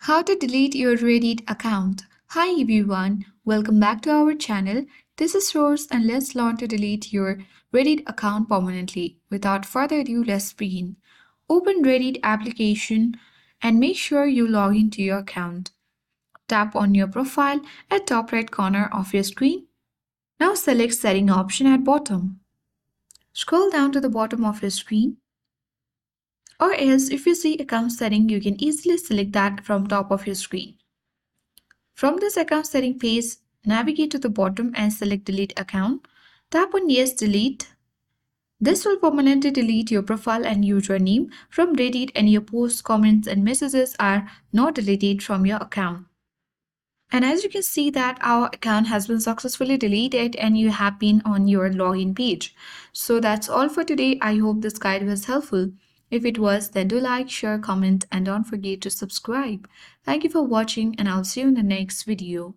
How to delete your Reddit account. Hi everyone, welcome back to our channel. This is Rose and let's learn to delete your Reddit account permanently. Without further ado, let's begin. Open Reddit application and make sure you log into your account. Tap on your profile at top right corner of your screen. Now select setting option at bottom. Scroll down to the bottom of your screen. Or else if you see account setting, you can easily select that from top of your screen. From this account setting page, navigate to the bottom and select delete account. Tap on yes delete. This will permanently delete your profile and username from Reddit, and your posts, comments and messages are not deleted from your account. And as you can see that our account has been successfully deleted and you have been on your login page. So that's all for today. I hope this guide was helpful. If it was, then do like, share, comment and don't forget to subscribe. Thank you for watching and I'll see you in the next video.